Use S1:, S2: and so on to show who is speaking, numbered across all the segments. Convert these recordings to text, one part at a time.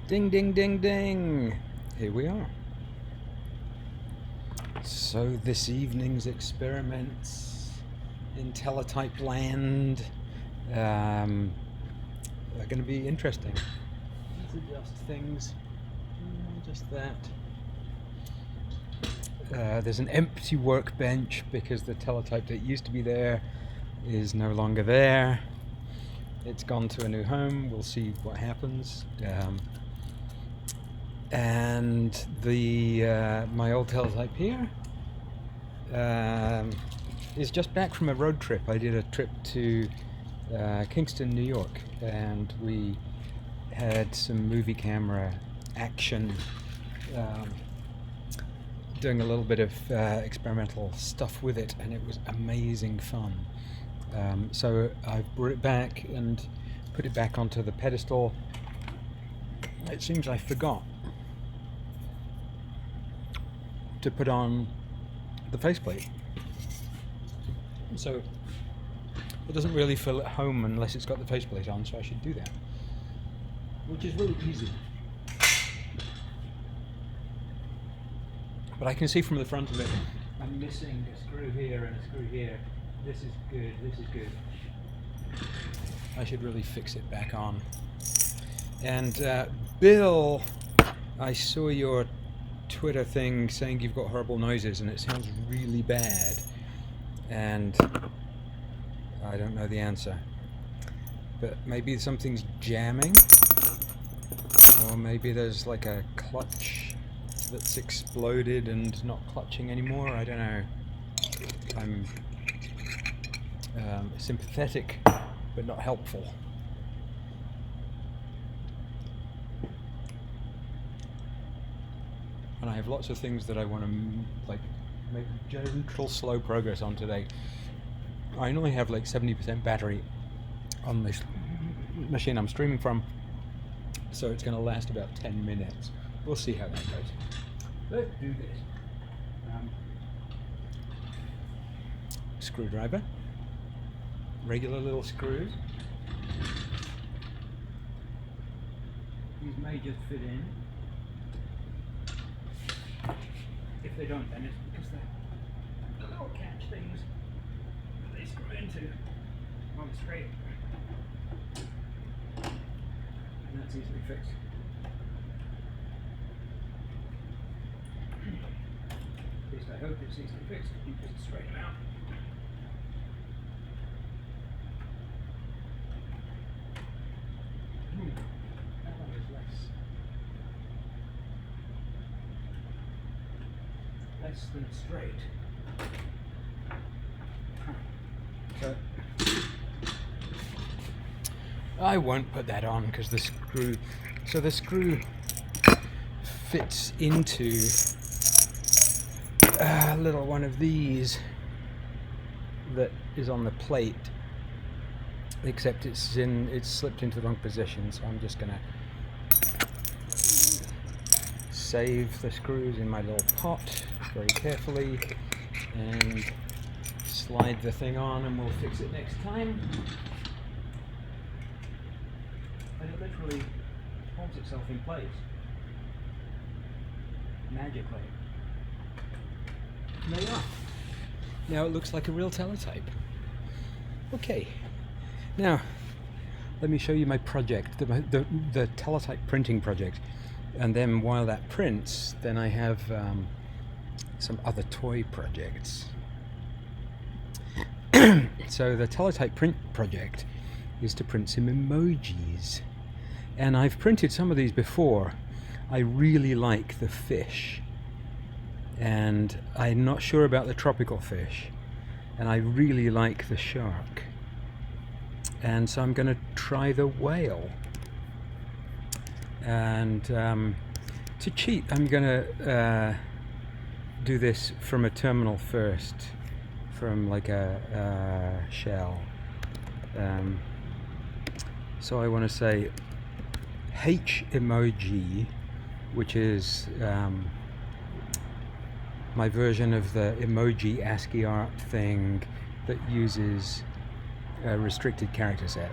S1: Ding, ding, ding, ding. Here we are. So this evening's experiments in Teletype land are going to be interesting. Let's adjust things. Just that. There's an empty workbench because the teletype that used to be there is no longer there. It's gone to a new home. We'll see what happens. And the my old teletype here is just back from a road trip. I did a trip to Kingston, New York, and we had some movie camera action, doing a little bit of experimental stuff with it, and it was amazing fun. So I've brought it back and put it back onto the pedestal. It seems I forgot to put on the faceplate, so it doesn't really feel at home unless it's got the faceplate on, so I should do that, which is really easy. But I can see from the front of it I'm missing a screw here and a screw here. This is good, this is good. I should really fix it back on. And Bill, I saw your Twitter thing saying you've got horrible noises and it sounds really bad, and I don't know the answer, but maybe something's jamming, or maybe there's like a clutch that's exploded and not clutching anymore. I don't know. I'm sympathetic but not helpful. And I have lots of things that I want to make gentle slow progress on today. I only have like 70% battery on this machine I'm streaming from, so it's going to last about 10 minutes. We'll see how that goes. Let's do this. Screwdriver, regular little screws. These may just fit in. If they don't, then it's because they're the little catch things that they screw into on straight. And that's easily fixed. At least I hope it's easily fixed. You just straighten out. That one is less than straight. So I won't put that on because the screw fits into a little one of these that is on the plate, except it's slipped into the wrong position, so I'm just gonna save the screws in my little pot very carefully and slide the thing on, and we'll fix it next time. And it literally holds itself in place magically. There you are. Now it looks like a real teletype. Okay, now let me show you my project, the teletype printing project, and then while that prints, then I have some other toy projects. So the teletype print project is to print some emojis, and I've printed some of these before. I really like the fish, and I'm not sure about the tropical fish, and I really like the shark, and so I'm going to try the whale. And to cheat, I'm going to do this from a terminal first, from like a shell. So I want to say H-emoji, which is my version of the emoji ascii-art thing that uses a restricted character set.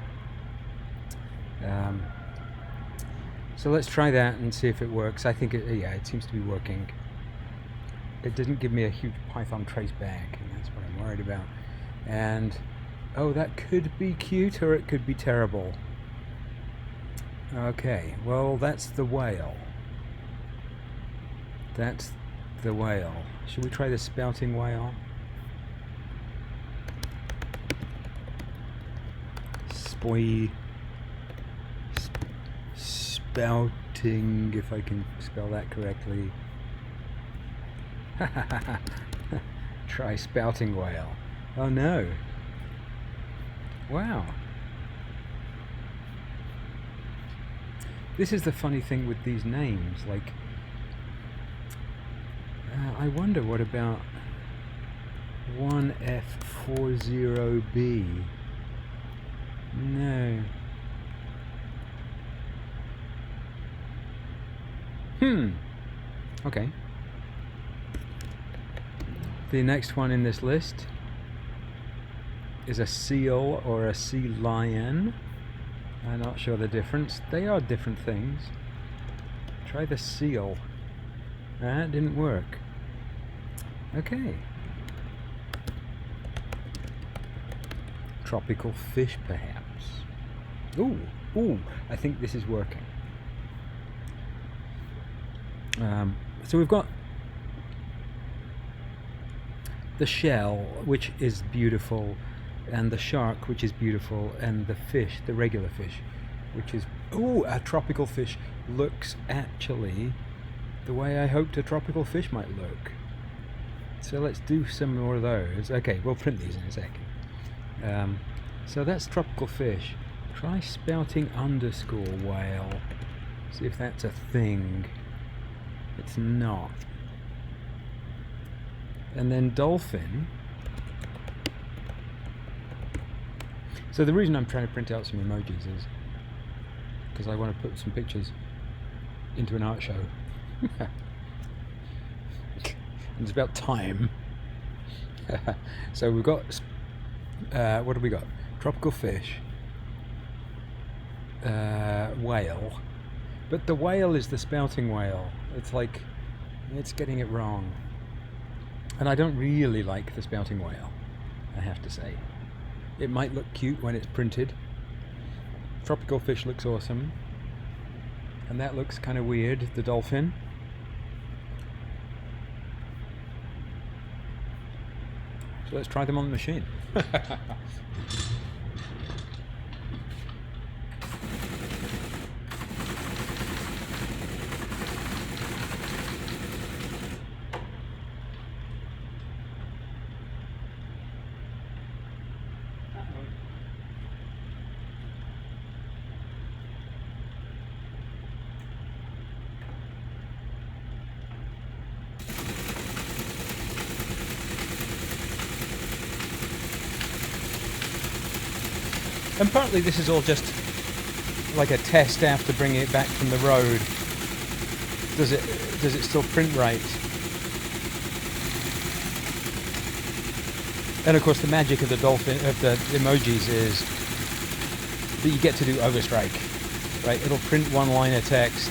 S1: So let's try that and see if it works. I think, yeah, it seems to be working. It didn't give me a huge Python trace back, and that's what I'm worried about. And, oh, that could be cute or it could be terrible. Okay, well, that's the whale. That's the whale. Should we try the spouting whale? Spouting, if I can spell that correctly. Try spouting whale. Oh no. Wow. This is the funny thing with these names, like, I wonder what about 1F40B? No. Okay. The next one in this list is a seal or a sea lion. I'm not sure the difference. They are different things. Try the seal. That didn't work. Okay. Tropical fish, perhaps. Ooh, I think this is working. So we've got the shell, which is beautiful, and the shark, which is beautiful, and the fish, the regular fish, which is, a tropical fish looks actually the way I hoped a tropical fish might look. So let's do some more of those. Okay, we'll print these in a second. So that's tropical fish. Try spouting underscore whale. See if that's a thing. It's not. And then dolphin. So the reason I'm trying to print out some emojis is because I want to put some pictures into an art show. It's about time. So we've got, what have we got? Tropical fish, whale, but the whale is the spouting whale. It's like, it's getting it wrong. And I don't really like the spouting whale, I have to say. It might look cute when it's printed. Tropical fish looks awesome. And that looks kind of weird, the dolphin. So let's try them on the machine. And partly this is all just like a test after bringing it back from the road. Does it still print right? And of course the magic of the dolphin, of the emojis, is that you get to do overstrike, right? It'll print one line of text,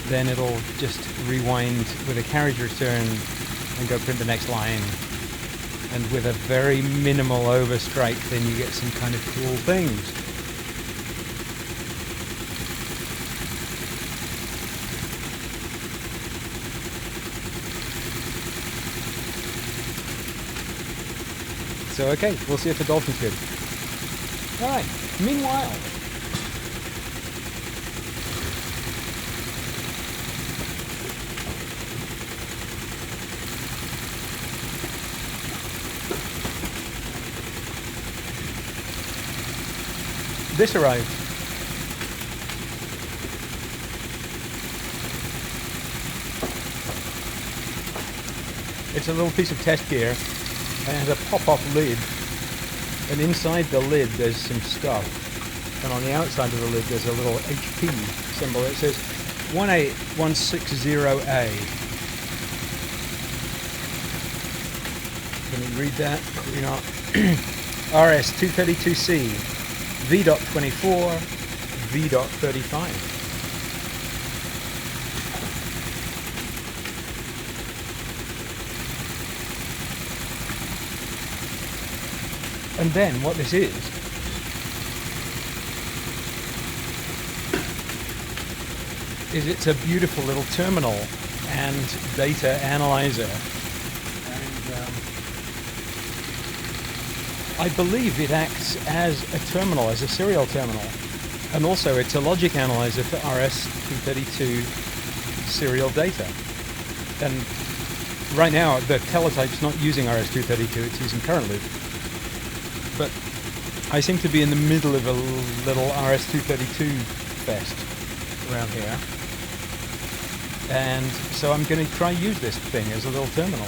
S1: then it'll just rewind with a carriage return and go print the next line. And with a very minimal overstrike, then you get some kind of cool things. So okay, we'll see if the dolphin's good. Alright, meanwhile, this arrived. It's a little piece of test gear, and it has a pop-off lid, and inside the lid there's some stuff, and on the outside of the lid there's a little HP symbol that says 18160A. Can you read that? Probably not. RS232C V.24, V.35. And then what this is it's a beautiful little terminal and data analyzer. And I believe it acts as a terminal, as a serial terminal. And also it's a logic analyzer for RS-232 serial data. And right now the Teletype's not using RS-232, it's using current loop. But I seem to be in the middle of a little RS-232 fest around here. And so I'm going to try use this thing as a little terminal.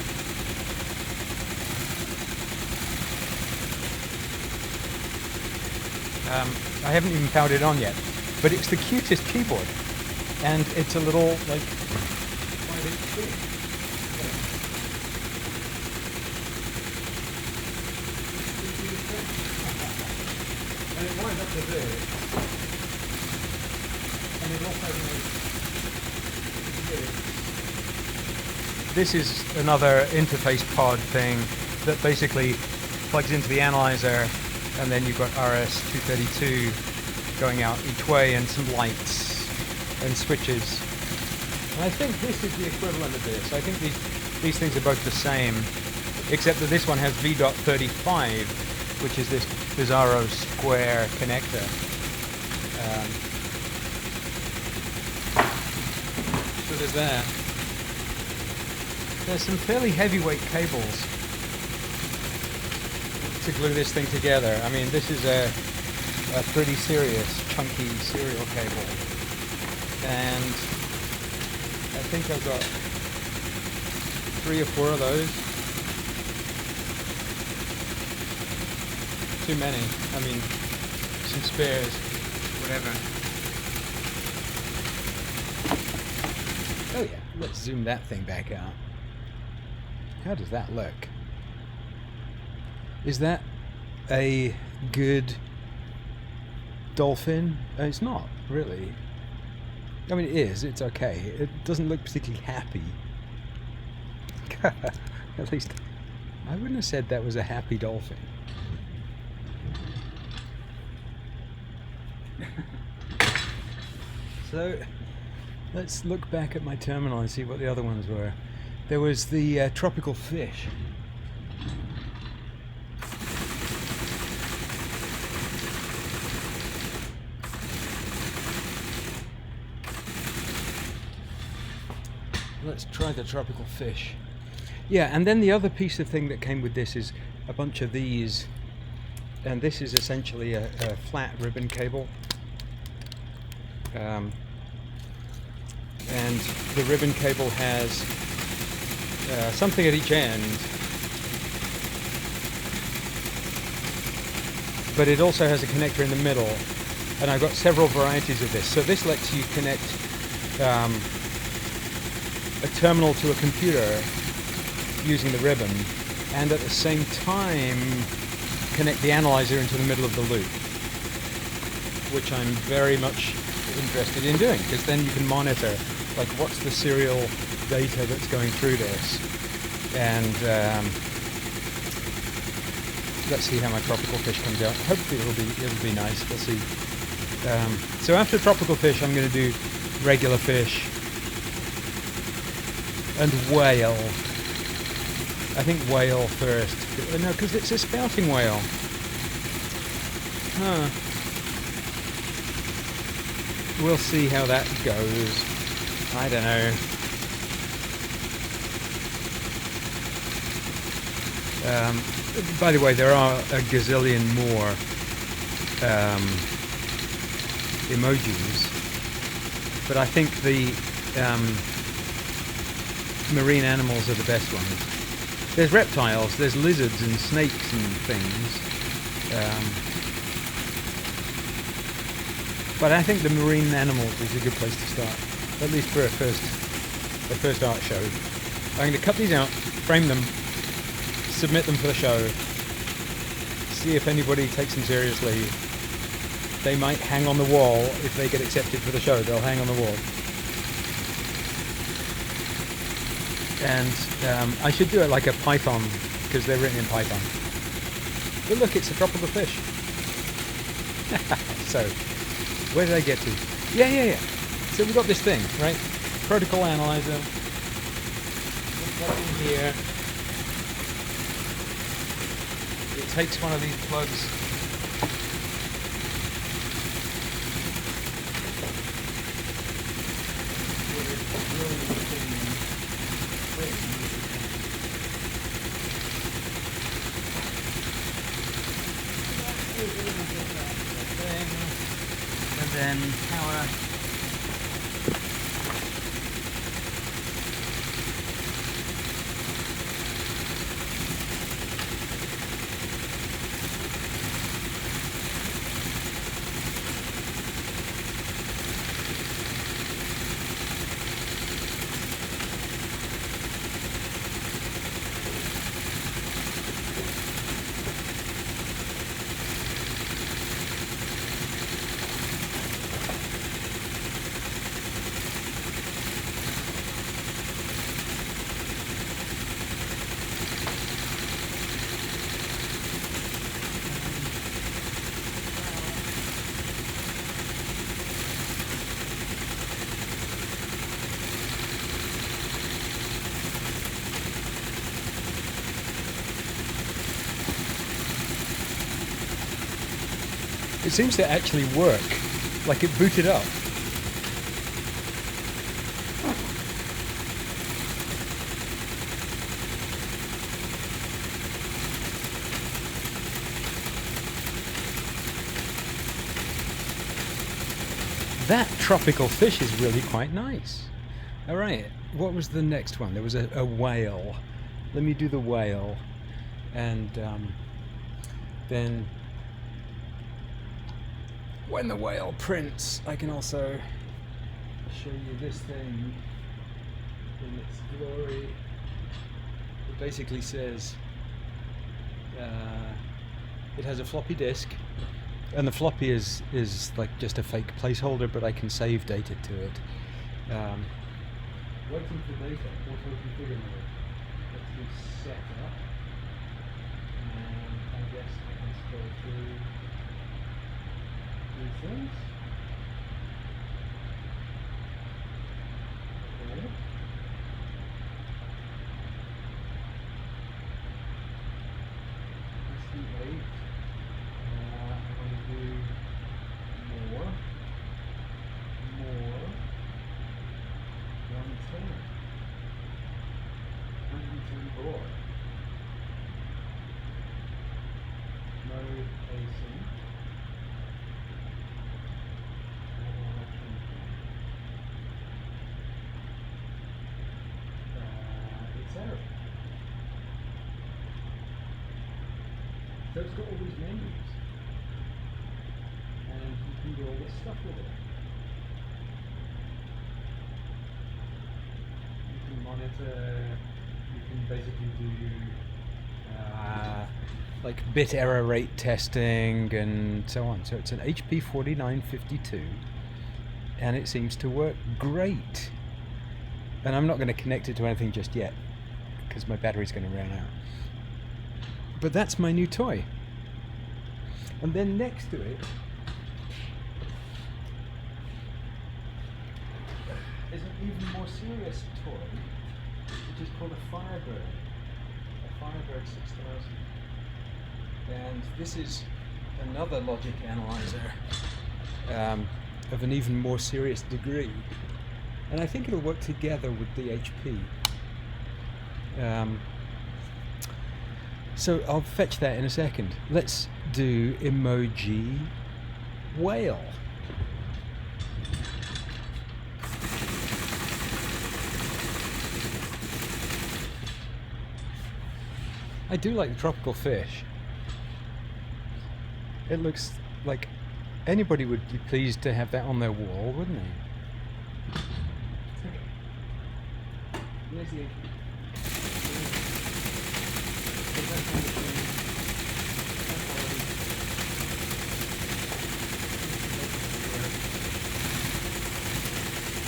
S1: I haven't even powered it on yet, but it's the cutest keyboard. And it's a little, like, and it winds up to this. And it also makes this is another interface pod thing that basically plugs into the analyzer, and then you've got RS-232 going out each way and some lights and switches. And I think this is the equivalent of this. I think these things are both the same, except that this one has V.35, which is this bizarro square connector. So there's that. There's some fairly heavyweight cables to glue this thing together. I mean, this is a pretty serious, chunky serial cable. And I think I've got 3 or 4 of those. Too many. I mean, some spares, whatever. Oh yeah, let's zoom that thing back out. How does that look? Is that a good dolphin? It's not, really. I mean, it is. It's okay. It doesn't look particularly happy. At least, I wouldn't have said that was a happy dolphin. So, let's look back at my terminal and see what the other ones were. There was the tropical fish. Let's try the tropical fish. Yeah, and then the other piece of thing that came with this is a bunch of these, and this is essentially a flat ribbon cable. And the ribbon cable has something at each end, but it also has a connector in the middle, and I've got several varieties of this. So this lets you connect a terminal to a computer using the ribbon, and at the same time connect the analyzer into the middle of the loop, which I'm very much interested in doing, because then you can monitor, like, what's the serial data that's going through this. And let's see how my tropical fish comes out. Hopefully it'll be nice. We'll see. So after tropical fish, I'm going to do regular fish and whale. I think whale first. No, because it's a spouting whale. Huh. We'll see how that goes. I don't know. By the way, there are a gazillion more emojis, but I think the marine animals are the best ones. There's reptiles, there's lizards and snakes and things, but I think the marine animals is a good place to start, at least for a first art show. I'm going to cut these out, frame them, submit them for the show, see if anybody takes them seriously. They might hang on the wall. If they get accepted for the show, they'll hang on the wall. And I should do it like a Python, because they're written in Python. Oh look, it's a tropical fish. So, where did I get to? Yeah. So we got this thing, right? Protocol analyzer. Plug in here. It takes one of these plugs. And then power. It seems to actually work, like it booted up. That tropical fish is really quite nice. Alright, what was the next one? There was a whale. Let me do the whale. And then when the whale prints, I can also show you this thing in its glory. It basically says it has a floppy disk, and the floppy is like just a fake placeholder, but I can save data to it. Waiting for data, auto-configure mode. Let's do setup, and I guess I can scroll through these things. Okay. SC8. I'm going to do more, 110, 110 board, mode async, etc. So it's got all these menus, and you can do all this stuff with it. You can monitor, you can basically do like bit error rate testing and so on. So it's an HP-4952, and it seems to work great. And I'm not going to connect it to anything just yet, because my battery's going to run out. But that's my new toy. And then next to it is an even more serious toy, which is called a Fireberd. A Fireberd 6000. And this is another logic analyzer of an even more serious degree. And I think it'll work together with the HP. So I'll fetch that in a second. Let's do Emoji whale. I do like the tropical fish. It looks like anybody would be pleased to have that on their wall, wouldn't they? Here's the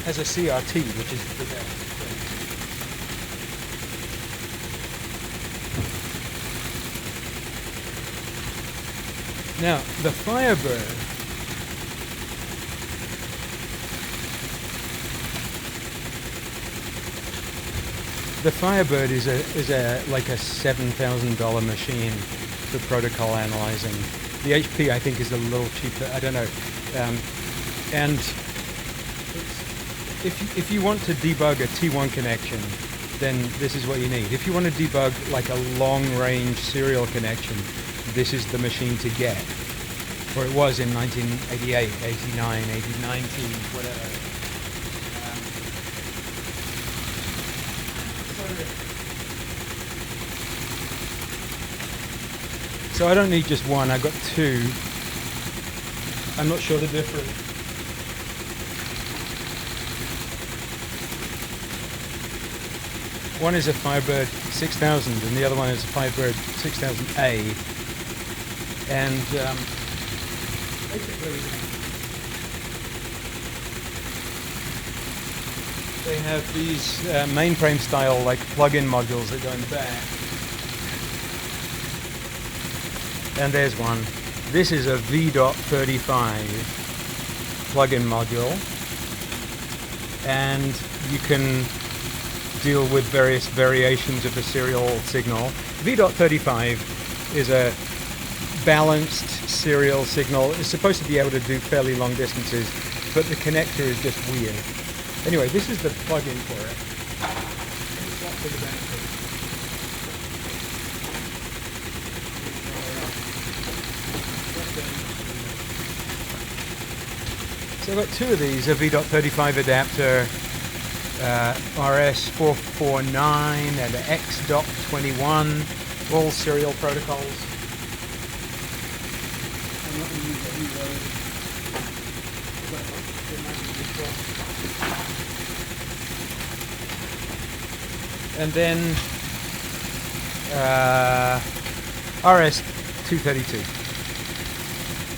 S1: has a CRT, which is the best. Now, the Fireberd, is like a $7,000 machine for protocol analyzing. The HP, I think, is a little cheaper. I don't know. And if you want to debug a T1 connection, then this is what you need. If you want to debug like a long-range serial connection, this is the machine to get. Or it was in 1988, 89, 90, whatever. So I don't need just one, I've got two. I'm not sure the difference. One is a Fireberd 6000 and the other one is a Fireberd 6000A. And basically they have these mainframe style like plug-in modules that go in the back. And there's one. This is a V.35 plug-in module, and you can deal with various variations of the serial signal. V.35 is a balanced serial signal. It's supposed to be able to do fairly long distances, but the connector is just weird. Anyway, this is the plug-in for it. So I've got two of these, a V.35 adapter, RS449 and X.21, all serial protocols. I'm not going to use any of those, but they might be useful. And then RS232.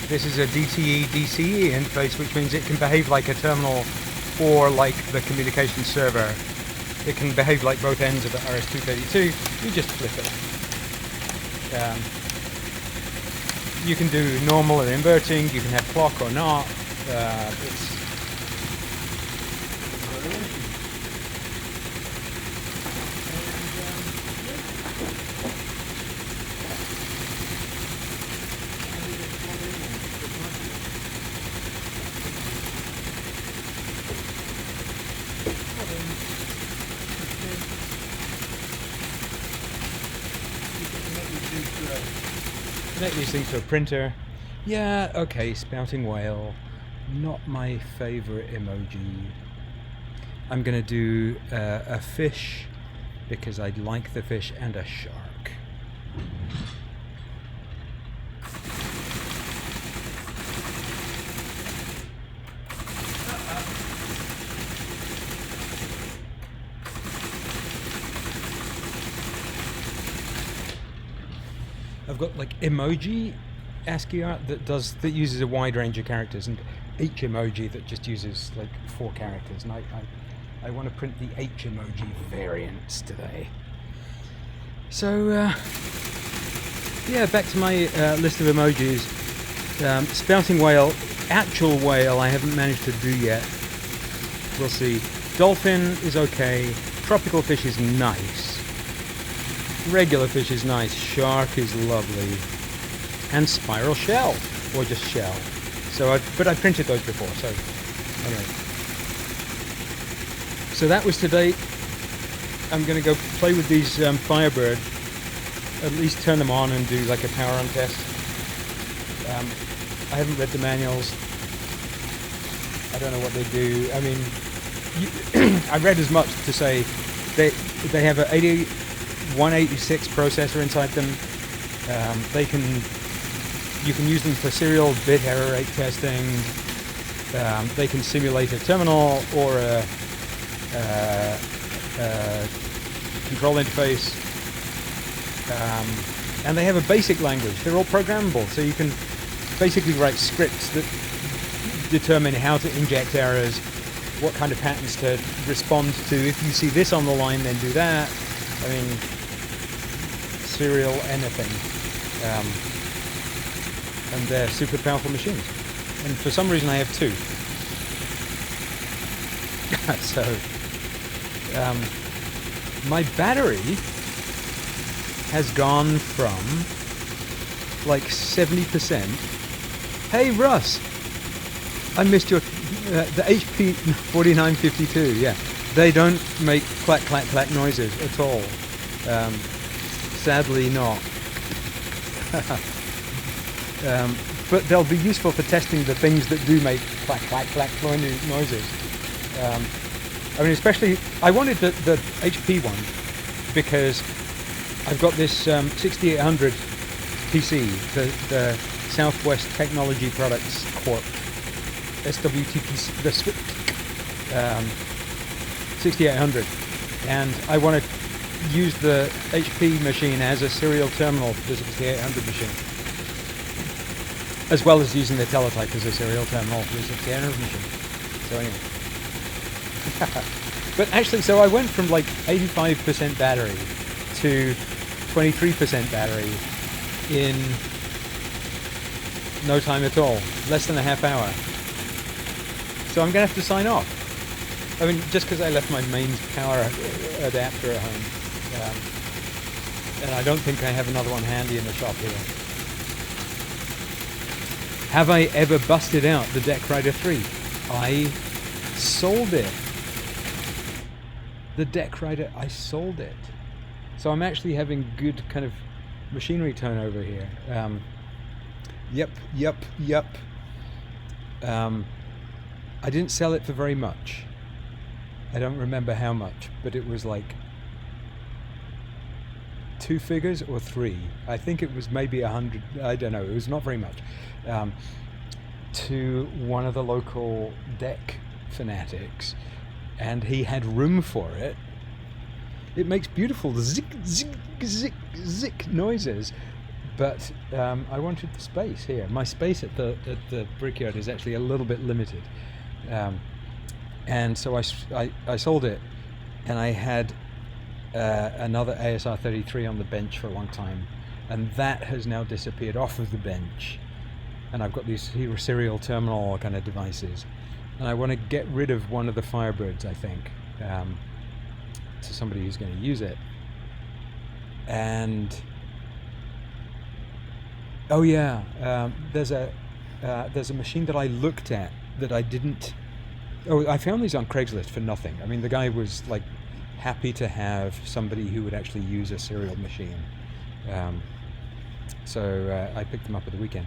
S1: This is a DTE-DCE interface, which means it can behave like a terminal or like the communication server. It can behave like both ends of the RS232. You just flip it. You can do normal or inverting. You can have clock or not. Connect these things to a printer. Yeah, okay, spouting whale. Not my favorite emoji. I'm gonna do a fish because I like the fish, and a shark. I've got like Emoji, ascii-art that uses a wide range of characters, and H-emoji that just uses like 4 characters. And I want to print the H-emoji variants today. So yeah, back to my list of emojis. Spouting whale, actual whale, I haven't managed to do yet. We'll see. Dolphin is okay. Tropical fish is nice. Regular fish is nice. Shark is lovely. And spiral shell, or just shell. So but I printed those before, so anyway. So that was today. I'm going to go play with these Fireberd, at least turn them on and do like a power on test. I haven't read the manuals. I don't know what they do. I mean, I read as much to say they have a 186 processor inside them. You can use them for serial bit error rate testing. They can simulate a terminal or a control interface. And they have a basic language. They're all programmable, so you can basically write scripts that determine how to inject errors, what kind of patterns to respond to. If you see this on the line, then do that. I mean, serial anything. and they're super powerful machines. And for some reason I have two. So my battery has gone from like 70%. Hey Russ, I missed your the HP-4952. Yeah, they don't make clack clack clack noises at all. Sadly not. But they'll be useful for testing the things that do make clack clack clack noises. I mean, especially I wanted the HP one because I've got this 6800 PC, the Southwest Technology Products Corp, SWTPC, the 6800, and I want to use the HP machine as a serial terminal for the 6800 machine, as well as using the Teletype as a serial terminal for the 6800 machine. So anyway. But actually, so I went from like 85% battery to 23% battery in no time at all, less than a half hour. So I'm gonna have to sign off. I mean, just because I left my mains power adapter at home, and I don't think I have another one handy in the shop here. Have I ever busted out the Deck Rider 3? I sold it. The Deck Rider, I sold it. So I'm actually having good kind of machinery turnover here. Yep. I didn't sell it for very much. I don't remember how much, but it was like 2 figures or 3. I think it was maybe 100. I don't know. It was not very much. To one of the local deck fanatics, and he had room for it. It makes beautiful zick, zick, zick, zick noises, but I wanted the space here. My space at the brickyard is actually a little bit limited, and so I sold it, and I had another ASR33 on the bench for a long time, and that has now disappeared off of the bench, and I've got these serial terminal kind of devices, and I want to get rid of one of the Firebirds, I think, to somebody who's going to use it. And oh yeah, there's a machine that I looked at that I didn't. Oh, I found these on Craigslist for nothing. I mean, the guy was like happy to have somebody who would actually use a serial machine. So I picked them up at the weekend.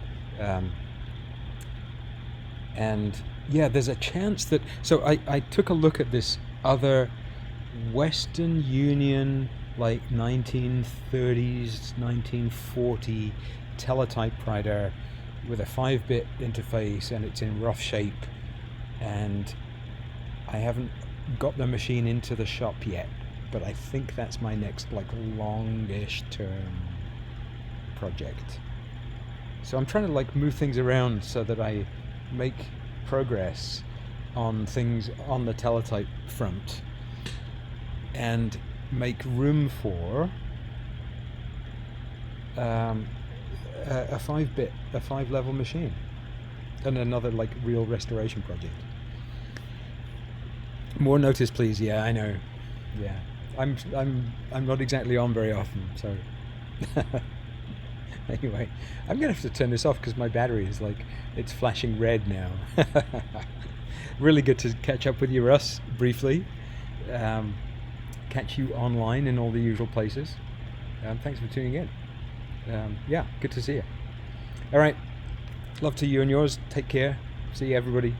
S1: And yeah, there's a chance that, so I took a look at this other Western Union, like 1930s, 1940 teletypewriter with a 5-bit interface, and it's in rough shape, and I haven't got the machine into the shop yet, but I think that's my next like longish term project. So I'm trying to like move things around so that I make progress on things on the teletype front and make room for a 5-level machine and another like real restoration project. More notice, please. Yeah, I know. Yeah, I'm not exactly on very often, so anyway, I'm gonna have to turn this off because my battery is like, it's flashing red now. Really good to catch up with you, Russ, briefly. Catch you online in all the usual places. Thanks for tuning in. Yeah, good to see you. All right, love to you and yours. Take care. See you, everybody.